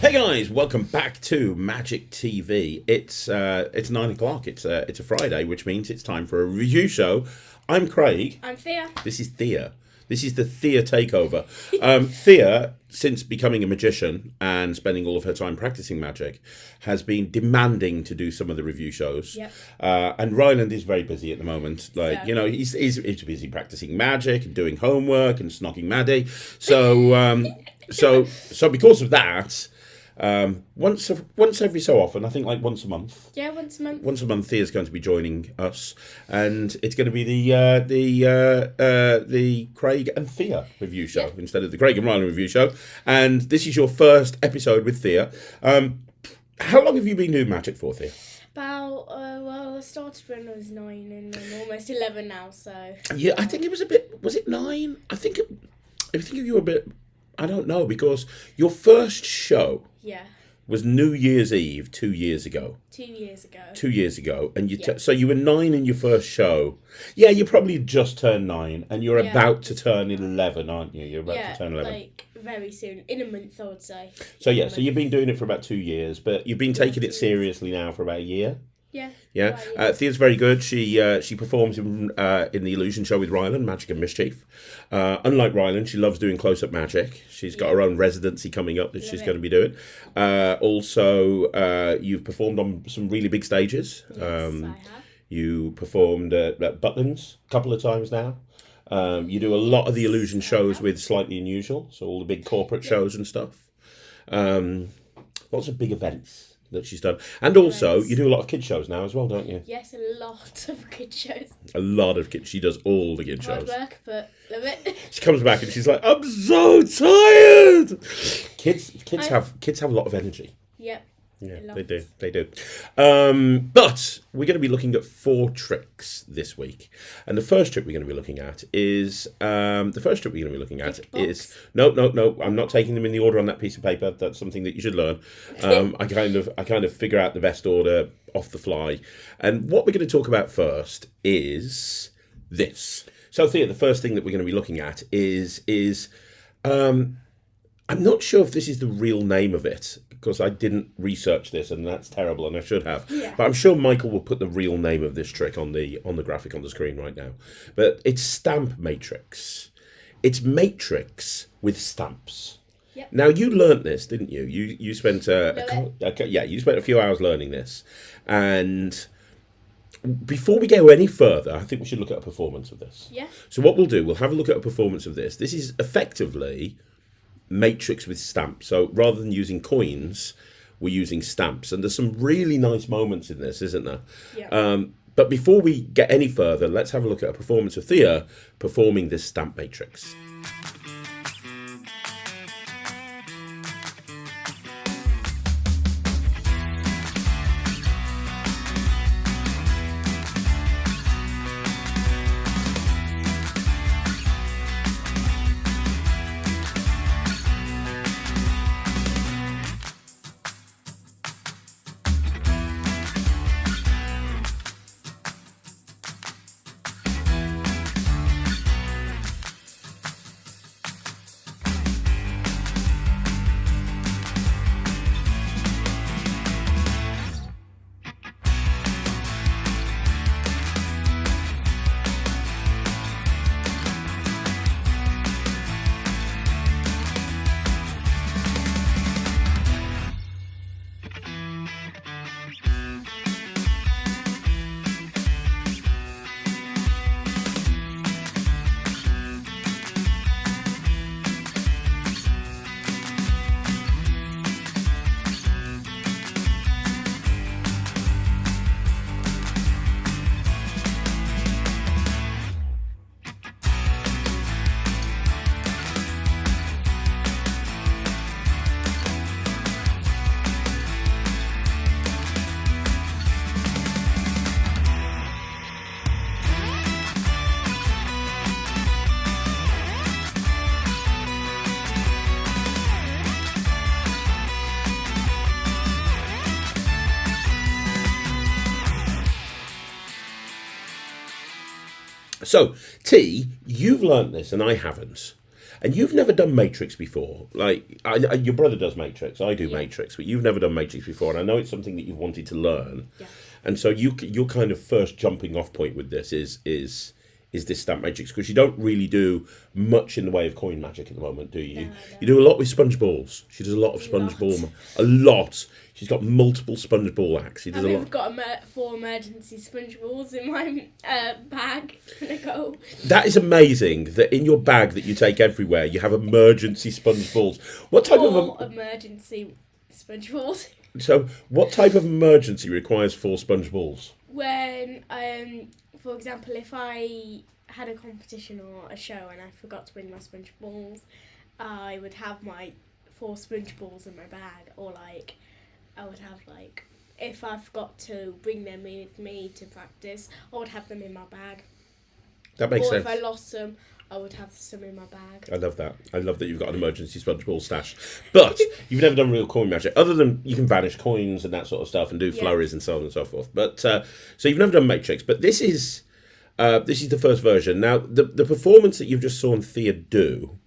Hey guys, welcome back to Magic TV. It's 9 o'clock. It's a Friday, which means it's time for a review show. I'm Craig. I'm Thea. This is Thea. This is the Thea takeover. Thea, since becoming a magician and spending all of her time practicing magic, has been demanding to do some of the review shows. Yep. And Ryland is very busy at the moment. He's busy practicing magic and doing homework and snogging Maddie. So because of that, once every so often, I think like once a month. Yeah, once a month. Once a month, Thea's going to be joining us, and it's going to be the Craig and Thea review show instead of the Craig and Ryland review show. And this is your first episode with Thea. How long have you been doing magic for, Thea? I started when I was 9 and I'm almost 11 now, so... Yeah, I think it was a bit... Was it 9? I think you were a bit... I don't know, because your first show... Yeah. Was New Year's Eve 2 years ago. 2 years ago. 2 years ago. And so you were 9 in your first show. Yeah, you probably just turned 9 and you're about to turn 11, aren't you? You're about to turn 11. Like very soon. In a month, I would say. So you've been doing it for about 2 years, but you've been taking it seriously now for about a year. Yeah. Yeah. Thea's very good. She performs in the Illusion Show with Ryland, Magic and Mischief. Unlike Ryland, she loves doing close-up magic. She's got her own residency coming up that she's going to be doing. Also, you've performed on some really big stages. Yes, I have. You performed at Butlins a couple of times now. You do a lot of the Illusion shows with Slightly Unusual, so all the big corporate shows and stuff. Lots of big events that she's done. And also, you do a lot of kid shows now as well, don't you? Yes, a lot of kid shows. A lot of kids. She does all the kid shows. Hard work, but love it. She comes back and she's like, I'm so tired! Kids have a lot of energy. Yep. Yeah, they do. But we're going to be looking at 4 tricks this week, and the first trick we're going to be looking at is no. I'm not taking them in the order on that piece of paper. That's something that you should learn. I kind of figure out the best order off the fly, and what we're going to talk about first is this. So, Thea, the first thing that we're going to be looking at is I'm not sure if this is the real name of it, because I didn't research this, and that's terrible, and I should have. Yeah. But I'm sure Michael will put the real name of this trick on the graphic on the screen right now. But it's stamp matrix. It's matrix with stamps. Yep. Now, you learnt this, didn't you? You spent you spent a few hours learning this, and before we go any further, I think we should look at a performance of this. Yeah. So what we'll do, we'll have a look at a performance of this. This is effectively matrix with stamps. So rather than using coins, we're using stamps, and there's some really nice moments in this, isn't there? Yeah. But before we get any further, let's have a look at a performance of Thea performing this stamp matrix. So, T, you've learnt this and I haven't. And you've never done Matrix before. Like, your brother does Matrix, I do Matrix, but you've never done Matrix before, and I know it's something that you've wanted to learn. Yeah. And so your kind of first jumping off point with this is this stamp matrix, because you don't really do much in the way of coin magic at the moment, do you? No, you do a lot with sponge balls. She does a lot of sponge ball. A lot. She's got multiple sponge ball acts. She does a lot. I've got 4 emergency sponge balls in my bag when I go. That is amazing. That in your bag that you take everywhere, you have emergency sponge balls. What type of emergency sponge balls? So, what type of emergency requires 4 sponge balls? When for example, if I had a competition or a show and I forgot to bring my sponge balls, I would have my 4 sponge balls in my bag, or like I would have like, if I forgot to bring them with me to practice, I would have them in my bag. That makes sense. Or if I lost them, I would have some in my bag. I love that. I love that you've got an emergency sponge ball stash. But you've never done real coin magic, other than you can vanish coins and that sort of stuff and do flurries and so on and so forth. But so you've never done Matrix, but this is the first version. Now, the performance that you've just saw Thea do,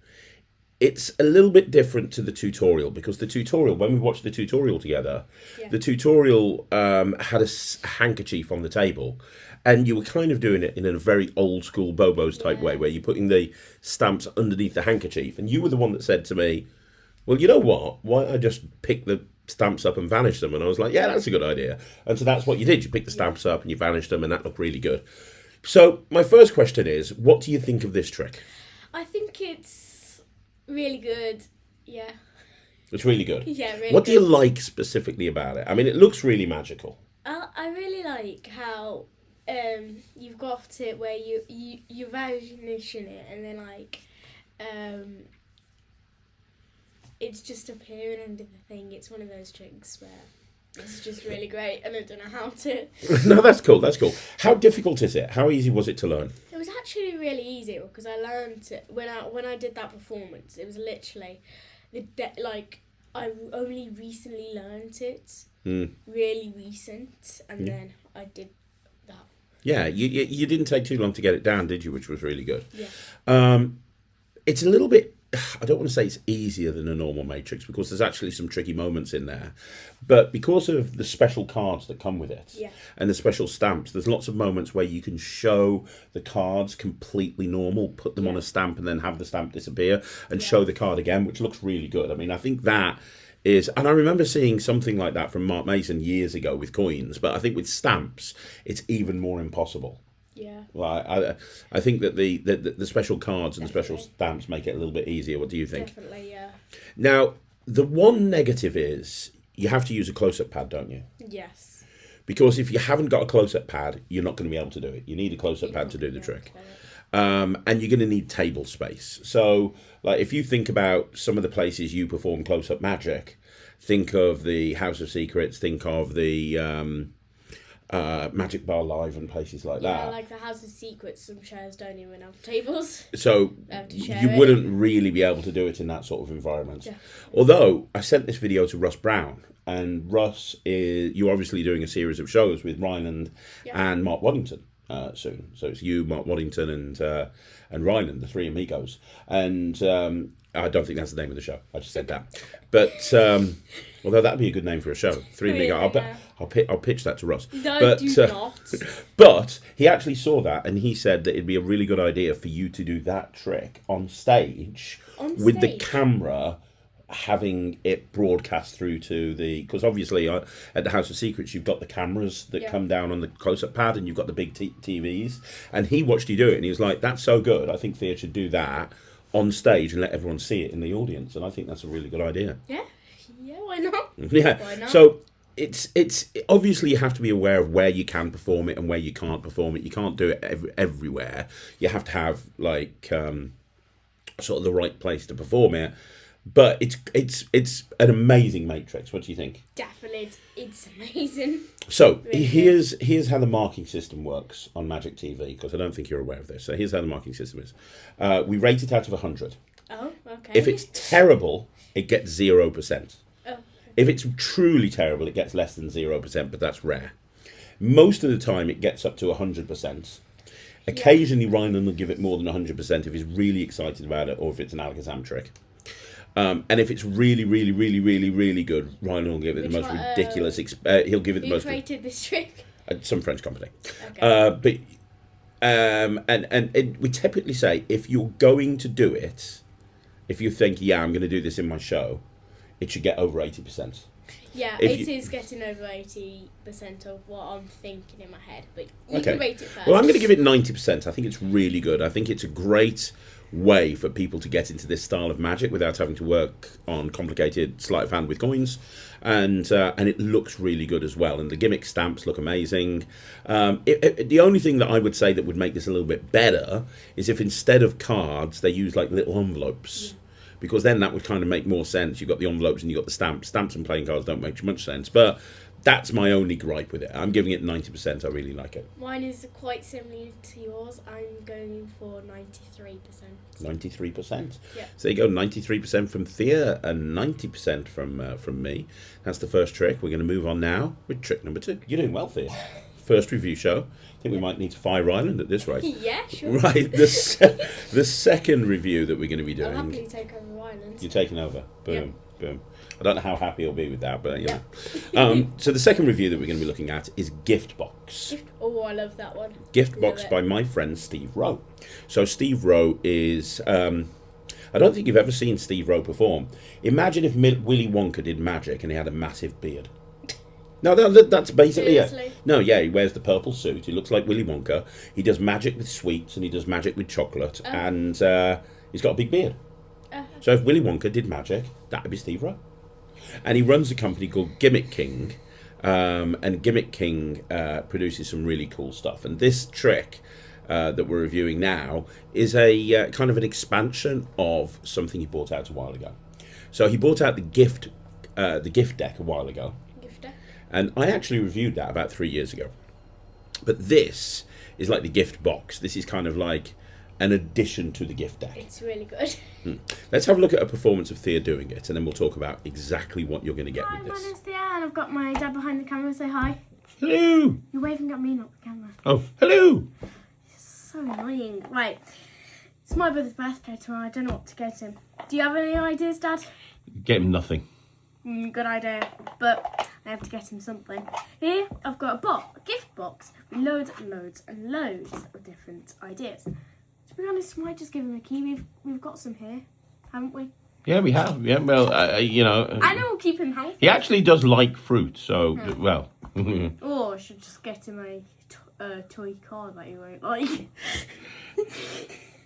it's a little bit different to the tutorial, because the tutorial, when we watched the tutorial together, the tutorial had a handkerchief on the table, and you were kind of doing it in a very old school Bobo's type way, where you're putting the stamps underneath the handkerchief. And you were the one that said to me, well, you know what? Why don't I just pick the stamps up and vanish them? And I was like, yeah, that's a good idea. And so that's what you did. You picked the stamps up and you vanished them, and that looked really good. So my first question is, what do you think of this trick? I think it's really good. Yeah. It's really good. Yeah, really What good. do you like specifically about it? I mean, it looks really magical. I really like how you've got it where you vanishing it, and then like it's just appearing under the thing. It's one of those tricks where it's just really great, and I don't know how to. No, that's cool. That's cool. How difficult is it? How easy was it to learn? It was actually really easy, because I learned it when I did that performance. It was literally I only recently learned it, really recent, and then I did that. Yeah, you didn't take too long to get it down, did you? Which was really good. Yeah. It's a little bit, I don't want to say it's easier than a normal Matrix, because there's actually some tricky moments in there. But because of the special cards that come with it, and the special stamps, there's lots of moments where you can show the cards completely normal, put them on a stamp, and then have the stamp disappear, and show the card again, which looks really good. I mean, I think that is, and I remember seeing something like that from Mark Mason years ago with coins, but I think with stamps, it's even more impossible. Yeah. Well, I think that the special cards and the special stamps make it a little bit easier. What do you think? Definitely, yeah. Now, the one negative is you have to use a close-up pad, don't you? Yes. Because if you haven't got a close-up pad, you're not going to be able to do it. You need a close-up pad to do the trick. And you're going to need table space. So, like, if you think about some of the places you perform close-up magic, think of the House of Secrets, think of the Magic Bar Live and places like that. Yeah, like the House of Secrets, some chairs don't even have tables. So you wouldn't really be able to do it in that sort of environment. Yeah. Although I sent this video to Russ Brown, and Russ you're obviously doing a series of shows with Ryland and Mark Waddington soon. So it's you, Mark Waddington, and Ryland, the three amigos. And I don't think that's the name of the show. I just said that. But although that'd be a good name for a show, Three Amigos. I'll pitch that to Russ. No, do not. But he actually saw that, and he said that it'd be a really good idea for you to do that trick on stage with the camera, having it broadcast through to the, because obviously at the House of Secrets you've got the cameras that come down on the close-up pad, and you've got the big TVs, and he watched you do it, and he was like, that's so good, I think Thea should do that on stage and let everyone see it in the audience. And I think that's a really good idea. Yeah, why not? Yeah, why not? So it's obviously you have to be aware of where you can perform it and where you can't perform it. You can't do it everywhere. You have to have like sort of the right place to perform it. But it's an amazing Matrix. What do you think? Definitely, it's amazing. So really here's how the marking system works on Magic TV, because I don't think you're aware of this. So here's how the marking system is. We rate it out of 100. Oh, okay. If it's terrible, it gets 0%. Oh. If it's truly terrible, it gets less than 0%, but that's rare. Most of the time, it gets up to 100%. Occasionally, Ryland will give it more than 100% if he's really excited about it, or if it's an Alakazam trick. And if it's really, really, really, really, really good, Ryland will give it the most ridiculous. He'll give it the most. Who created this trick? Some French company. Okay. And we typically say, if you're going to do it, if you think, yeah, I'm going to do this in my show, it should get over 80%. Yeah, it is getting over 80% of what I'm thinking in my head, but you can rate it first. Well, I'm going to give it 90%. I think it's really good. I think it's a great way for people to get into this style of Magic without having to work on complicated sleight of hand with coins, and it looks really good as well. And the gimmick stamps look amazing. The only thing that I would say that would make this a little bit better is if instead of cards they use like little envelopes. Because then that would kind of make more sense. You've got the envelopes and you've got the stamps. Stamps and playing cards don't make much sense. But that's my only gripe with it. I'm giving it 90%. I really like it. Mine is quite similar to yours. I'm going for 93%. 93%? Yeah. So there you go, 93% from Thea and 90% from me. That's the first trick. We're going to move on now with trick number 2. You're doing well, Thea. First review show. I think we might need to fire Ryland at this rate. Yeah, sure. Right, the second review that we're going to be doing. I'll happily take over Ryland. You're taking over. Boom, boom. I don't know how happy he'll be with that, but you know. Yeah. So the second review that we're going to be looking at is Gift Box. Oh, I love that one. Gift Box by my friend Steve Rowe. So Steve Rowe is... I don't think you've ever seen Steve Rowe perform. Imagine if Willy Wonka did magic and he had a massive beard. No, that's basically Seriously? it. No, yeah, he wears the purple suit. He looks like Willy Wonka. He does magic with sweets and he does magic with chocolate. And he's got a big beard. So if Willy Wonka did magic, that would be Steve Rowe. And he runs a company called Gimmick King. And Gimmick King produces some really cool stuff. And this trick that we're reviewing now is a kind of an expansion of something he brought out a while ago. So he brought out the gift deck a while ago. And I actually reviewed that about 3 years ago. But this is like the gift box. This is kind of like an addition to the gift deck. It's really good. Let's have a look at a performance of Thea doing it, and then we'll talk about exactly what you're going to get Hi, with my this. name's Thea, and I've got my dad behind the camera. Say hi. Hello! You're waving at me, not the camera. Oh, hello! So annoying. Right. It's my brother's birthday tomorrow. I don't know what to get him. Do you have any ideas, Dad? Get him nothing. Good idea, but I have to get him something. Here, I've got a gift box with loads and loads and loads of different ideas. To be honest, I might just give him a key. We've got some here, haven't we? Yeah, we have. Yeah, well, you know... I know we'll keep him healthy. He actually does like fruit, so, well... Or I should just get him a toy car that he won't like.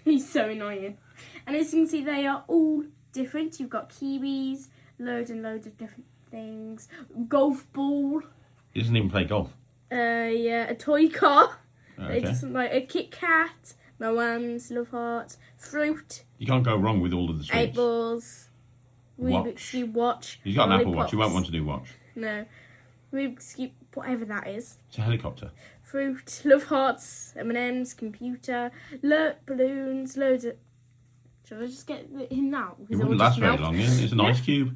He's so annoying. And as you can see, they are all different. You've got kiwis, loads and loads of different things. Golf ball. He doesn't even play golf. Yeah, a toy car. Okay. It doesn't like a Kit Kat, Moans, Love Hearts, fruit. You can't go wrong with all of the sweets. 8 balls. Rubik's Cube watch. He's got an Apple Watch. lollipops. You won't want to do watch. No. Rubik's Cube, whatever that is. It's a helicopter. Fruit, Love Hearts, M&M's, computer, balloons, loads of... Should I just get him now? It wouldn't last very long, yeah? It's an ice cube.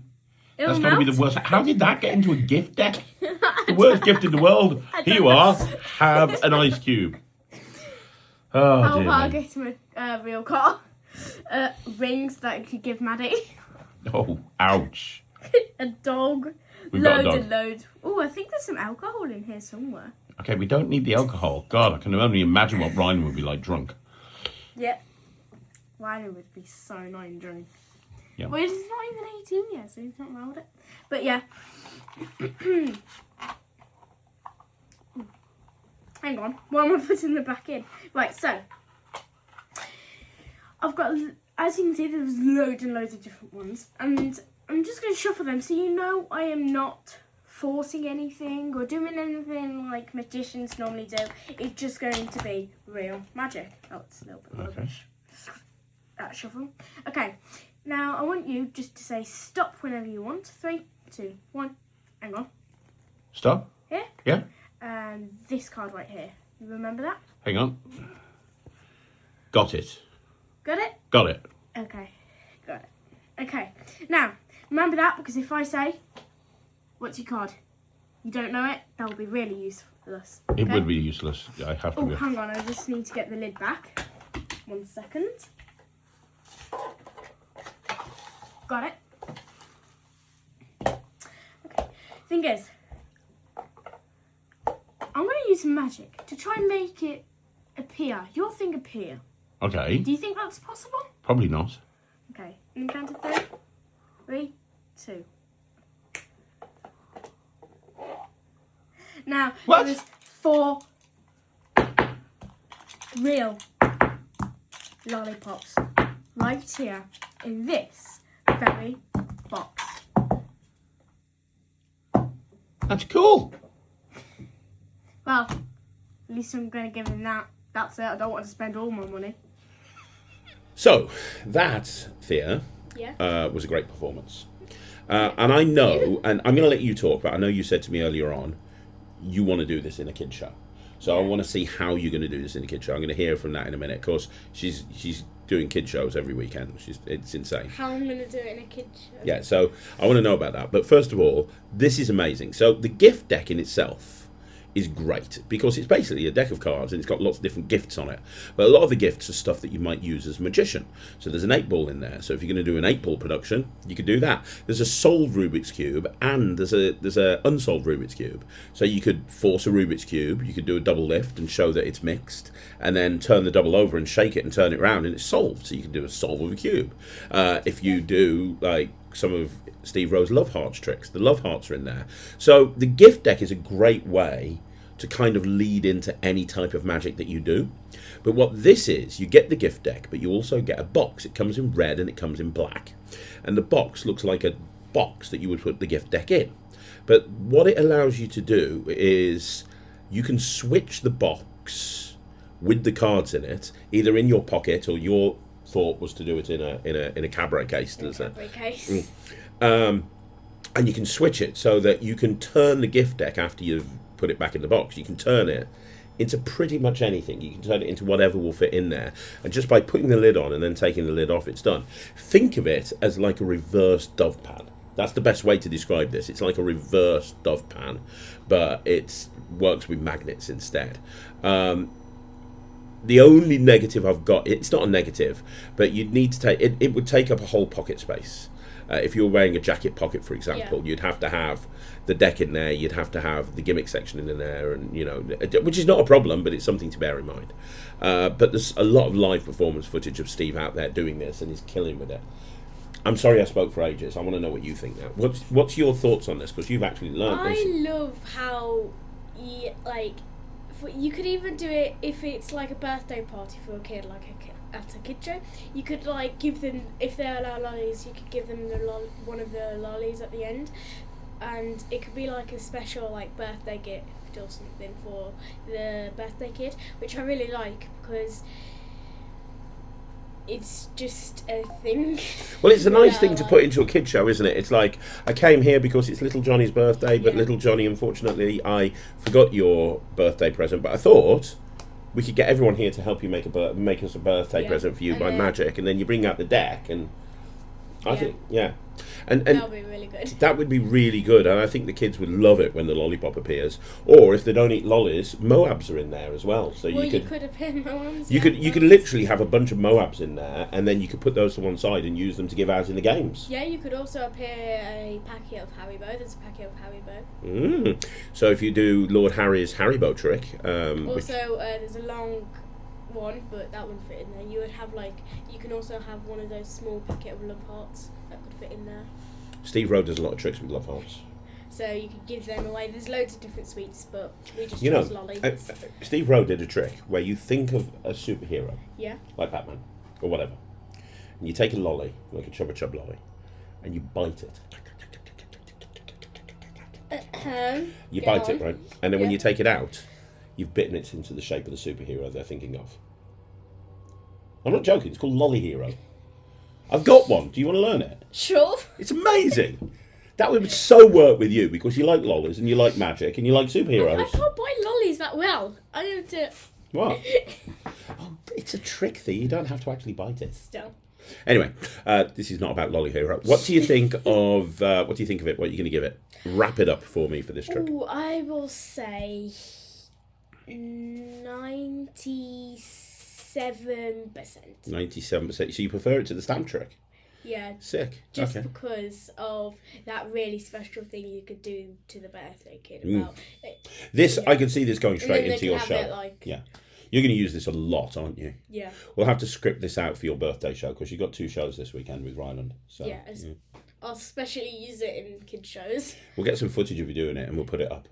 It'll That's got to be melt. the worst. How did that get into a gift deck? The worst gift in the world. Here you are. Have an ice cube. Oh, dear I'll me. get him a real car. Rings that I could give Maddie. Oh, ouch. A dog. We've got a Loads dog. and loads. Oh, I think there's some alcohol in here somewhere. Okay, we don't need the alcohol. God, I can only imagine what Ryan would be like drunk. Yep. Ryland would be so annoying drunk. Yeah. Well, he's not even 18 yet, so he's not allowed it. But yeah. Hang on. Why am I putting the back in? Right, so. I've got, as you can see, there's loads and loads of different ones. And I'm just going to shuffle them so you know I am not forcing anything or doing anything like magicians normally do. It's just going to be real magic. Oh, it's a little bit rubbish. That shuffle. Okay. Now, I want you just to say stop whenever you want. 3, 2, 1. Hang on. Stop? Here. Yeah? And this card right here. You remember that? Hang on. Got it. Got it? Got it. Okay. Got it. Okay. Now, remember that because if I say, what's your card? You don't know it, that will be really useful. useless. It okay? would be useless. I have to Oh, be. hang on, I just need to get the lid back. 1 second. Got it. Okay, thing is, I'm going to use some magic to try and make it appear. Your thing appear. Okay. Do you think that's possible? Probably not. Okay, in the count of 3. 3, 2. Now, What? there's 4 real lollipops right here in this very box. That's cool. Well, at least I'm going to give him that. That's it. I don't want to spend all my money. So, that, Thea, Yeah. was a great performance. And I know, and I'm going to let you talk, but I know you said to me earlier on, you want to do this in a kid show. So I want to see how you're going to do this in a kid show. I'm going to hear from that in a minute. Of course, she's doing kid shows every weekend. It's insane. How I'm going to do it in a kid show. Yeah, so I want to know about that. But first of all, this is amazing. So the gift deck in itself is great because it's basically a deck of cards and it's got lots of different gifts on it. But a lot of the gifts are stuff that you might use as a magician. So there's an 8-ball in there. So if you're going to do an 8-ball production, you could do that. There's a solved Rubik's Cube and there's a unsolved Rubik's Cube. So you could force a Rubik's Cube, you could do a double lift and show that it's mixed, and then turn the double over and shake it and turn it around and it's solved. So you can do a solve of a cube. If you do like some of Steve Rowe's Love Hearts tricks, the Love Hearts are in there. So the gift deck is a great way to kind of lead into any type of magic that you do. But what this is, you get the gift deck, but you also get a box. It comes in red and it comes in black. And the box looks like a box that you would put the gift deck in. But what it allows you to do is you can switch the box with the cards in it, either in your pocket or your thought was to do it in a cabaret case. Cabaret case. And you can switch it so that you can turn the gift deck after you've put it back in the box. You can turn it into pretty much anything. You can turn it into whatever will fit in there. And just by putting the lid on and then taking the lid off, it's done. Think of it as like a reverse dove pan. That's the best way to describe this. It's like a reverse dove pan, but it works with magnets instead. The only negative I've got, it's not a negative, but you'd need to take, it would take up a whole pocket space. If you were wearing a jacket pocket, for example, you'd have to have the deck in there, you'd have to have the gimmick section in there, and which is not a problem, but it's something to bear in mind. But there's a lot of live performance footage of Steve out there doing this, and he's killing with it. I'm sorry I spoke for ages. I want to know what you think now. What's your thoughts on this? Because you've actually learned this. I love how you could even do it if it's like a birthday party for a kid, at a kid show. You could give them, if they allow lollies, you could give them one of the lollies at the end, and it could be like a special birthday gift or something for the birthday kid, which I really like because it's just a thing. Well, it's a nice thing to put into a kid show, isn't it? It's like, I came here because it's little Johnny's birthday, but little Johnny, unfortunately, I forgot your birthday present, but I thought we could get everyone here to help you make us a birthday present for you by magic, and then you bring out the deck, and I think, and that would be really good. That would be really good, and I think the kids would love it when the lollipop appears. Or if they don't eat lollies, Moabs are in there as well. So you could appear Moabs. You could literally have a bunch of Moabs in there, and then you could put those to one side and use them to give out in the games. Yeah, you could also appear a packet of Haribo. There's a packet of Haribo. So if you do Lord Harry's Haribo trick, there's a long one, but that wouldn't fit in there. You would have you can also have one of those small packet of Love Hearts that could fit in there. Steve Rowe does a lot of tricks with Love Hearts. So you could give them away. There's loads of different sweets, but we just chose lollies. Steve Rowe did a trick where you think of a superhero, like Batman or whatever, and you take a lolly, like a Chubba Chub lolly, and you bite it. You bite it, right? And then when you take it out, you've bitten it into the shape of the superhero they're thinking of. I'm not joking. It's called Lolly Hero. I've got one. Do you want to learn it? Sure. It's amazing. That would so work with you because you like lollies and you like magic and you like superheroes. I can't buy lollies that well. I have to. What? It's a trick thing. You don't have to actually bite it. Still. Anyway, this is not about Lolly Hero. What do you think of? What do you think of it? What are you going to give it? Wrap it up for me for this trick. Ooh, I will say 97%. 97%. So you prefer it to the stamp trick? Yeah. Sick. Just okay. because of that really special thing you could do to the birthday kid about it. This, I can see this going straight into your show. It, yeah. You're going to use this a lot, aren't you? Yeah. We'll have to script this out for your birthday show because you've got 2 shows this weekend with Ryland. So, yeah. I'll especially use it in kids' shows. We'll get some footage of you doing it and we'll put it up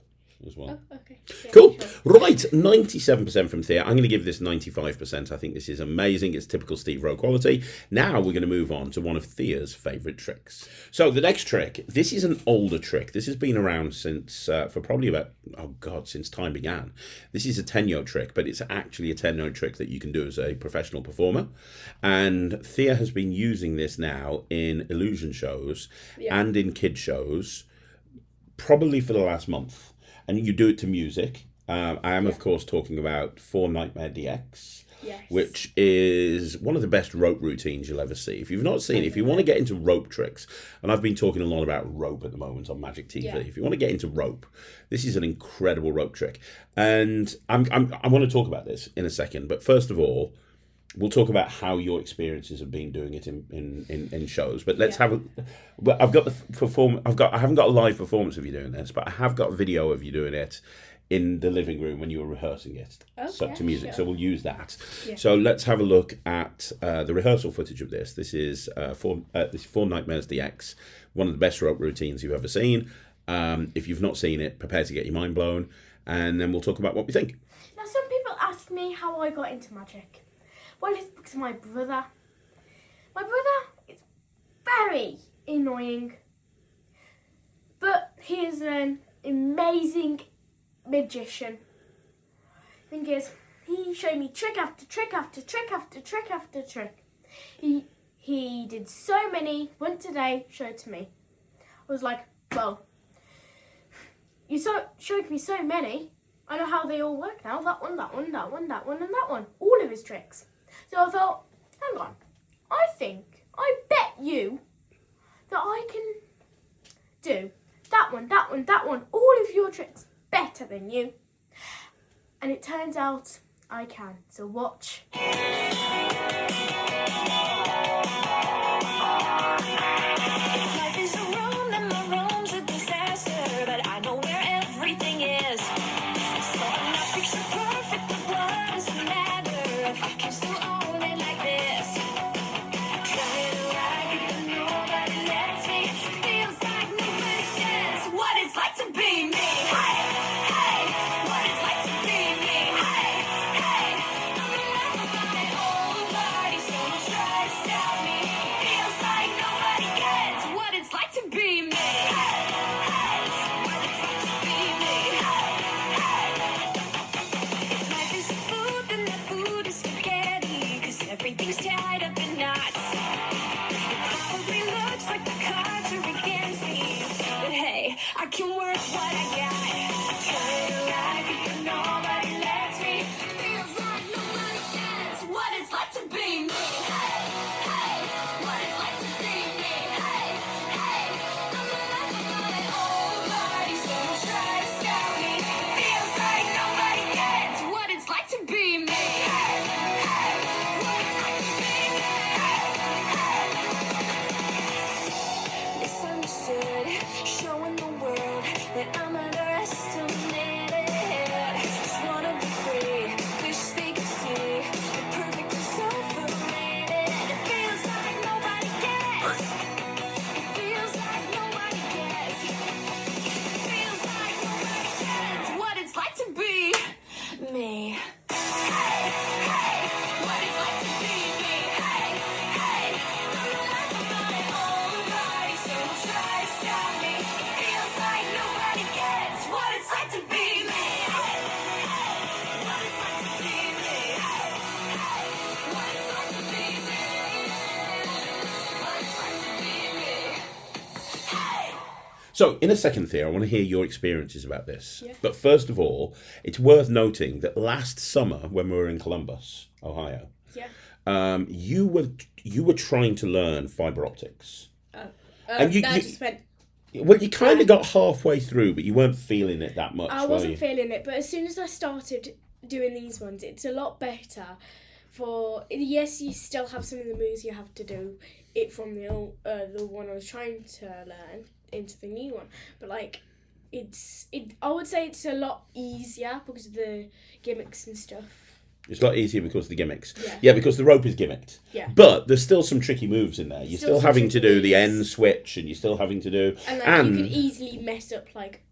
as well. Oh, okay. Yeah, cool. Sure. Right, 97% from Thea. I'm going to give this 95%. I think this is amazing. It's typical Steve Rowe quality. Now we're going to move on to one of Thea's favourite tricks. So the next trick, this is an older trick. This has been around since, for probably about, since time began. This is a 10-year trick, but it's actually a 10-year trick that you can do as a professional performer. And Thea has been using this now in illusion shows and in kid shows, probably for the last month. And you do it to music. I am, of course, talking about 4 Nightmare DX, which is one of the best rope routines you'll ever see. If you've not seen it, if you want to get into rope tricks, and I've been talking a lot about rope at the moment on Magic TV. If you want to get into rope, this is an incredible rope trick. And I want to talk about this in a second. But first of all, we'll talk about how your experiences have been doing it in shows. But let's have I haven't got a live performance of you doing this, but I have got a video of you doing it in the living room when you were rehearsing it to music. So we'll use that. So let's have a look at the rehearsal footage of this. This is 4 Nightmares DX, one of the best rope routines you've ever seen. If you've not seen it, prepare to get your mind blown, and then we'll talk about what we think. Now, some people ask me how I got into magic. Well, it's because of my brother. My brother is very annoying, but he is an amazing magician. Thing is, he showed me trick after trick after trick after trick after trick. He did so many. Went today, showed to me. I was like, well, you showed me so many. I know how they all work now. That one, that one, that one, that one, and that one. All of his tricks. So I thought, hang on, I bet you that I can do that one, that one, that one, all of your tricks better than you. And it turns out I can. So watch. Life is a room and my room's a disaster, but I know where everything is. So I'm not picture perfect, but what does it matter if I can still own it like this? Trying to like it, but nobody lets me. Feels like nobody says what it's like to be me. Hey, hey, what it's like to be me. Hey, hey, I'm alive with my own body, so don't try to stop me. Feels like nobody gets what it's like to be me. Hey, hey, what it's like to be me. Hey, hey. If life is food, then that food is spaghetti, 'cause everything's tied up in knots. It probably looks like the cards are against me, but hey, I can work what I got. Trying to like it, but nobody lets me. Feels like nobody says what it's like to be me. Hey, hey, what it's like to be me. Hey, hey, I'm alive with my own body, so don't try to stop me. Feels like nobody gets what it's like to be me. Hey, hey, what it's like to be me. Hey, hey. Misunderstood, showing the world that I'm underestimated. Just wanna be free, wish they could see the perfect result for me. It feels like nobody gets. It feels like nobody gets. It feels like nobody gets what it's like to be me. Hey, hey, what it's like to be me. Hey, hey, I'm alive with my own body, so don't try to stop me. Feels like nobody gets what it's like to be me. Hey, hey, what it's like to be me. Hey, hey, what it's like to be me. What it's like to be me. Hey. So, in a second, Thea, I want to hear your experiences about this. Yeah. But first of all, it's worth noting that last summer, when we were in Columbus, Ohio, you were trying to learn fiber optics. And you just went. Well, you kind of got halfway through, but you weren't feeling it that much. I wasn't feeling it, but as soon as I started doing these ones, it's a lot better. For yes, you still have some of the moves you have to do it from the one I was trying to learn into the new one, but like I would say it's a lot easier because of the gimmicks and stuff. It's a lot easier because of the gimmicks. Yeah. Yeah, because the rope is gimmicked. Yeah. But there's still some tricky moves in there. You're still some having to tricky do the moves. end switch, and you're still having to do... And you could easily mess up like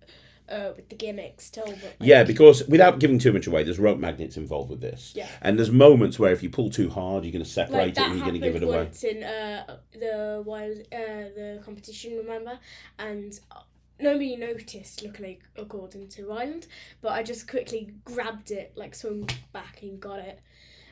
with the gimmicks still. But, like, yeah, because without giving too much away, there's rope magnets involved with this. Yeah. And there's moments where if you pull too hard, you're going to separate like it and you're going to give it away. once in the competition, remember? And nobody noticed, luckily, according to Ryland, but I just quickly grabbed it, like swung back and got it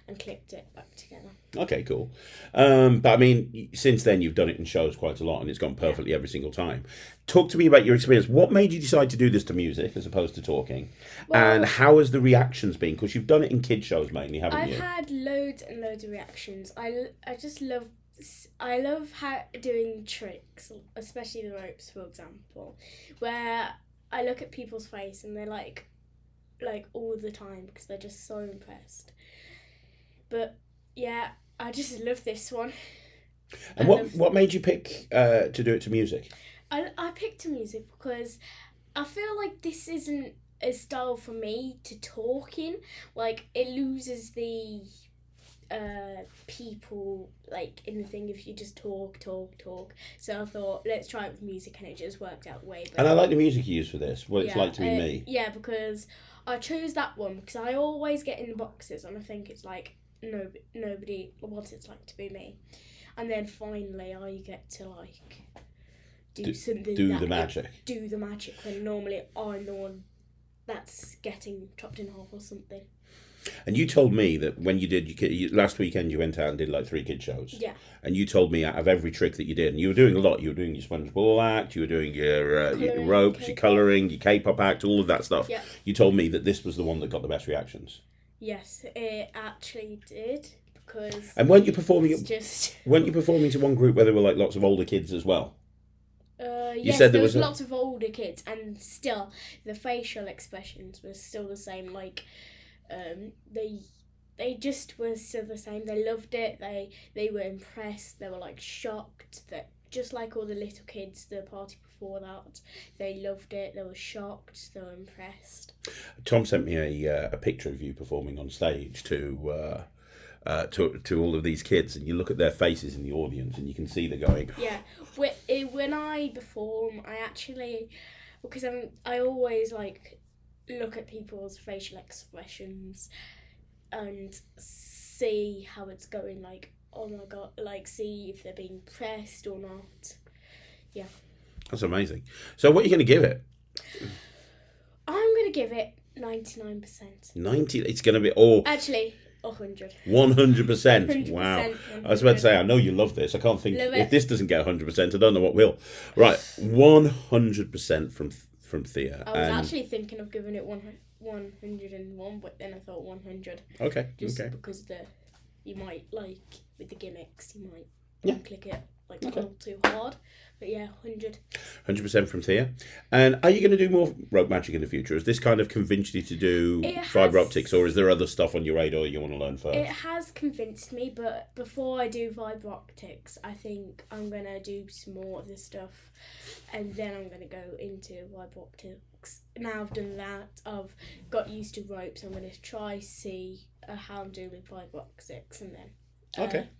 and clipped it back together. Okay, cool. But I mean, since then you've done it in shows quite a lot and it's gone perfectly every single time. Talk to me about your experience. What made you decide to do this to music as opposed to talking? And how has the reactions been? Because you've done it in kid shows mainly, haven't you? I've had loads and loads of reactions. I just love... I love doing tricks, especially the ropes, for example, where I look at people's face and they're like all the time because they're just so impressed. But yeah, I just love this one. And what made you pick to do it to music? I picked to music because I feel like this isn't a style for me to talk in. Like, it loses the people like in the thing if you just talk. So I thought, let's try it with music, and it just worked out way better. And I like the music you use for this. What it's like to be me. Yeah, because I chose that one because I always get in the boxes and I think it's like nobody what it's like to be me, and then finally I get to like do something, do the magic when normally I'm the one that's getting chopped in half or something. And you told me that when you last weekend you went out and did like 3 kid shows. Yeah. And you told me out of every trick that you did, and you were doing a lot. You were doing your sponge ball act, you were doing your ropes, your colouring, your K-pop act, all of that stuff. Yeah. You told me that this was the one that got the best reactions. Yes, it actually did, because... And weren't you performing just... Weren't you performing to one group where there were like lots of older kids as well? Yes, said there was lots of older kids, and still the facial expressions were still the same. Like, they just were still the same. They loved it. They were impressed. They were like shocked. That just like all the little kids, the party before that, they loved it. They were shocked. They were impressed. Tom sent me a picture of you performing on stage to all of these kids, and you look at their faces in the audience and you can see they're going... Yeah, when I perform, I actually, because I always like look at people's facial expressions and see how it's going, like, oh my god, like see if they're being pressed or not. Yeah. That's amazing. So what are you going to give it? I'm going to give it 99%. 90? It's going to be... Oh, actually... 100. 100%. Wow. 100%. I was about to say, I know you love this. I can't think... If this doesn't get 100%, I don't know what will. Right. 100% from Thea. I was actually thinking of giving it 101, but then I thought 100. Okay. Just because you might, like, with the gimmicks, you might click it, like, a little too hard. But yeah, 100. 100% from Thea. And are you going to do more rope magic in the future? Has this kind of convinced you to do fibre optics, or is there other stuff on your radar you want to learn first? It has convinced me, but before I do fibre optics, I think I'm going to do some more of this stuff, and then I'm going to go into fibre optics. Now I've done that, I've got used to ropes, I'm going to try see how I'm doing with fibre optics, and then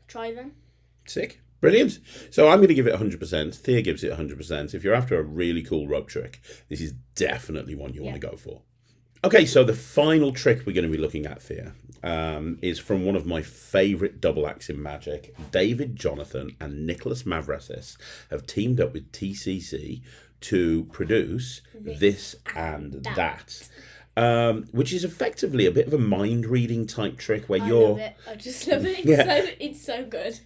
try them. Sick. Brilliant. So I'm going to give it 100%. Thea gives it 100%. If you're after a really cool rope trick, this is definitely one you want to go for. Okay, so the final trick we're going to be looking at, Thea, is from one of my favourite double acts in magic. David Jonathan and Nicholas Mavrasis have teamed up with TCC to produce This and That. Which is effectively a bit of a mind-reading type trick where you're... love it. I just love it. It's so good.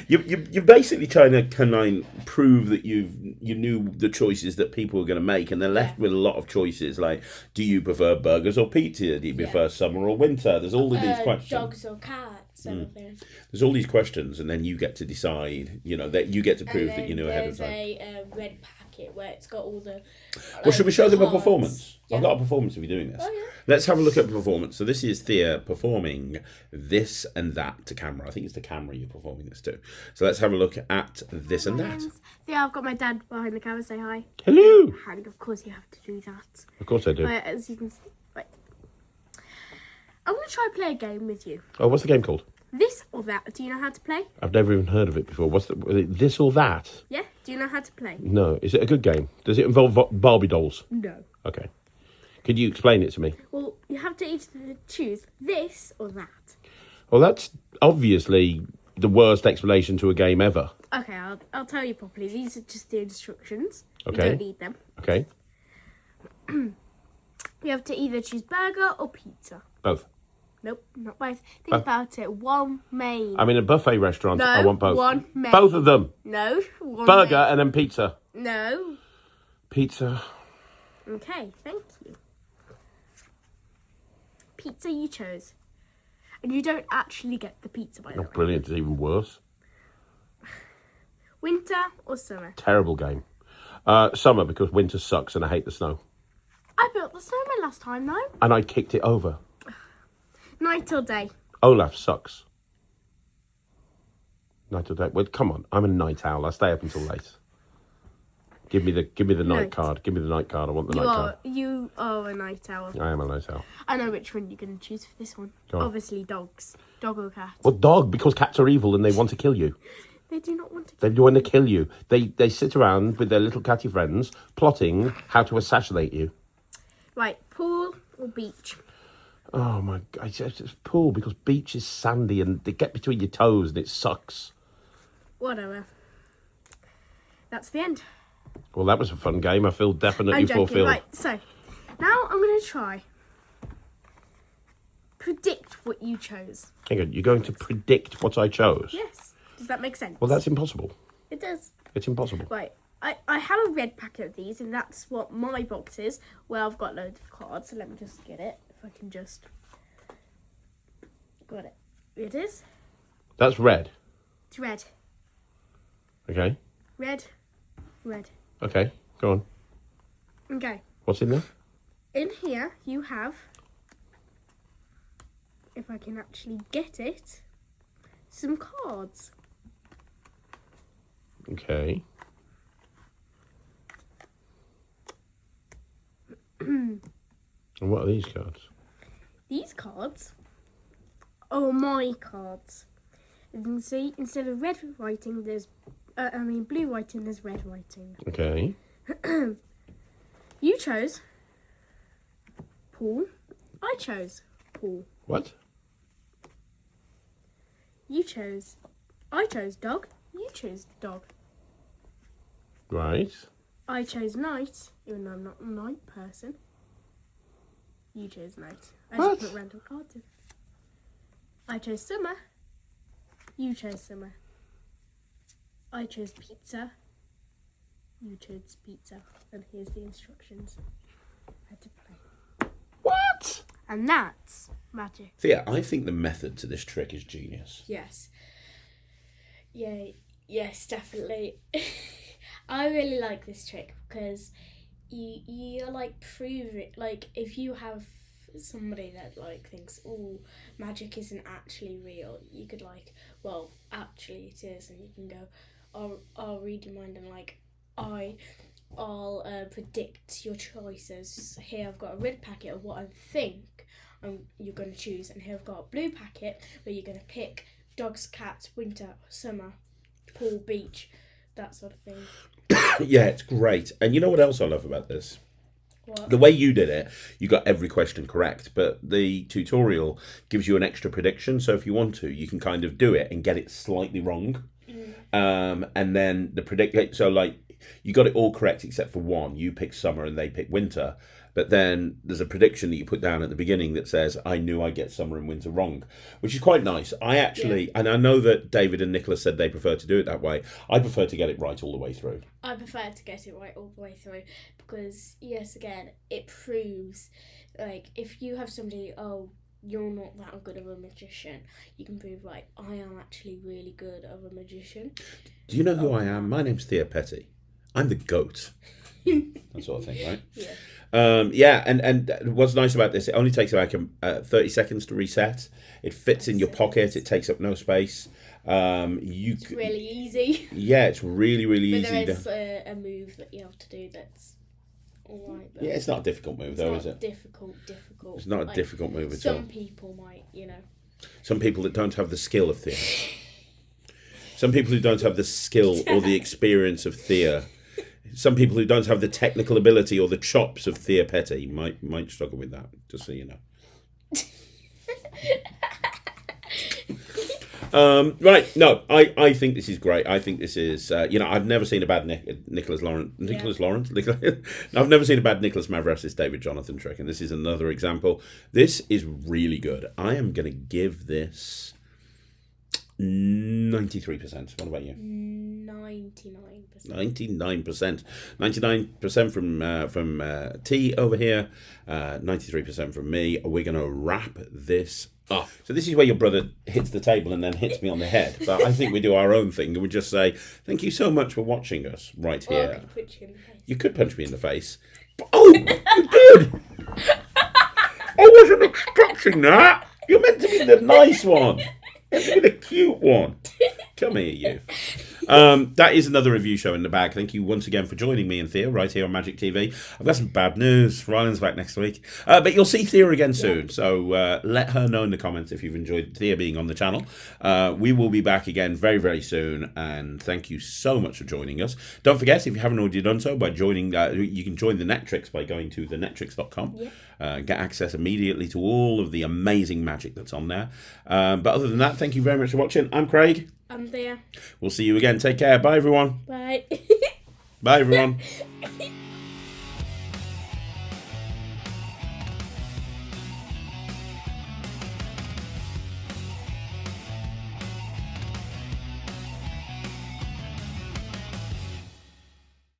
You're basically trying to kind of prove that you knew the choices that people were going to make, and they're left with a lot of choices, like, do you prefer burgers or pizza? Do you prefer summer or winter? There's all of these questions. Dogs or cats? sort of thing. There's all these questions, and then you get to decide. That you get to prove that you knew ahead of time. There's a red packet where it's got all the. Well, should we show them a cards. performance? Yeah. I've got a performance if you're doing this. Oh, yeah. Let's have a look at the performance. So this is Thea performing this and that to camera. I think it's the camera you're performing this to. So let's have a look at this and that. Yeah, I've got my dad behind the camera. Say hi. Hello. And of course you have to do that. Of course I do. But as you can see, I'm going to try play a game with you. Oh, what's the game called? This or that. Do you know how to play? I've never even heard of it before. What's this or that? Yeah. Do you know how to play? No. Is it a good game? Does it involve Barbie dolls? No. Okay. Could you explain it to me? Well, you have to either choose this or that. Well, that's obviously the worst explanation to a game ever. Okay, I'll tell you properly. These are just the instructions. Okay. You don't need them. Okay. You have to either choose burger or pizza. Both. Nope, not both. Think about it. One main. I'm in a buffet restaurant. No, I want both. one main. Both of them. No. One Burger main. and then pizza. No. Pizza. Okay, thank you. Pizza you chose. And you don't actually get the pizza, by the way. Brilliant. It's even worse. Winter or summer? Terrible game. Summer, because winter sucks and I hate the snow. I built the snowman last time, though. And I kicked it over. Night or day? Olaf sucks. Night or day? Well, come on. I'm a night owl. I stay up until late. Give me the night card. Give me the night card. I want the night card. You are a night owl. I am a night owl. I know which one you're going to choose for this one. Go on. Obviously, dogs. Dog or cat. Well, dog, because cats are evil and they want to kill you. They do not want to. They want to kill you. They sit around with their little catty friends, plotting how to assassinate you. Right, pool or beach? Oh my God, it's pool because beach is sandy and they get between your toes and it sucks. Whatever. That's the end. Well, that was a fun game. I feel definitely I'm joking. fulfilled. Right, so now I'm going to try predict what you chose. Hang on, you're going to predict what I chose? Yes. Does that make sense? Well, that's impossible. It does. It's impossible. Right. I have a red packet of these, and that's what my box is. Well, I've got loads of cards, so let me just get it. If I can just... Got it. It is. That's red. It's red. Okay. Red. Red. Okay, go on. Okay. What's in there? In here, you have... If I can actually get it... Some cards. Okay. And what are these cards? These cards are my cards. You can see, instead of red writing, there's... blue writing, there's red writing. Okay. You chose pool. I chose pool. What? I chose dog. You chose dog. Right. I chose night, even though I'm not a night person. You chose night. I What? just put random cards in. I chose summer. You chose summer. I chose pizza. You chose pizza. And here's the instructions. How to play. What? And that's magic. Thea, I think the method to this trick is genius. Yes. Yeah, yes, definitely. I really like this trick because you're like prove it. Like if you have somebody that like thinks, oh, magic isn't actually real, you could like, well, actually it is, and you can go, I'll read your mind and like I'll predict your choices. Here I've got a red packet of what I think you're going to choose, and here I've got a blue packet where you're going to pick dogs, cats, winter, summer, pool, beach, that sort of thing. Yeah, it's great. And you know what else I love about this? What? The way you did it, you got every question correct, but the tutorial gives you an extra prediction. So if you want to, you can kind of do it and get it slightly wrong. And then the predict. So like you got it all correct except for one. You picked summer and they picked winter. But then there's a prediction that you put down at the beginning that says, I knew I'd get summer and winter wrong, which is quite nice. I actually, and I know that David and Nicholas said they prefer to do it that way. I prefer to get it right all the way through. I prefer to get it right all the way through because, yes, again, it proves, like, if you have somebody, you're not that good of a magician. You can prove, like, I am actually really good of a magician. Do you know who I am? My name's Thea Petty. I'm the goat. That sort of thing, right? Yeah. And what's nice about this, it only takes about 30 seconds to reset. It fits in your pocket. It takes up no space. It's really easy. Yeah, it's really, really But easy. there is a move that you have to do that's alright. Yeah, it's not a difficult move, though, is it? Difficult. It's not a difficult move at all. Some people might, Some people that don't have the skill of Thea. Some people who don't have the skill or the experience of Thea. Some people who don't have the technical ability or the chops of Thea Petty might struggle with that, just so you know. Right, no, I think this is great. I think this is, I've never seen a bad Nicholas Lawrence. I've never seen a bad Nicholas Mavrosis David Jonathan trick, and this is another example. This is really good. I am going to give this 93%. What about you? 99%. 99% from T over here. 93% from me. We're going to wrap this up. So this is where your brother hits the table and then hits me on the head. So I think we do our own thing and we just say, thank you so much for watching us right here. Or I could punch you in the face. You could punch me in the face. Oh, you did! I wasn't expecting that. You're meant to be the nice one. You're meant to be the cute one. Come here, you. That is another review show in the bag. Thank you once again for joining me and Thea right here on Magic TV. I've got some bad news. Ryland's back next week. But you'll see Thea again soon. So let her know in the comments if you've enjoyed Thea being on the channel. We will be back again very, very soon. And thank you so much for joining us. Don't forget, if you haven't already done so, by joining, you can join the Netrix by going to thenetrix.com. Yeah. Get access immediately to all of the amazing magic that's on there. But other than that, thank you very much for watching. I'm Craig. I'm Thea. We'll see you again. Take care. Bye, everyone. Bye. Bye, everyone.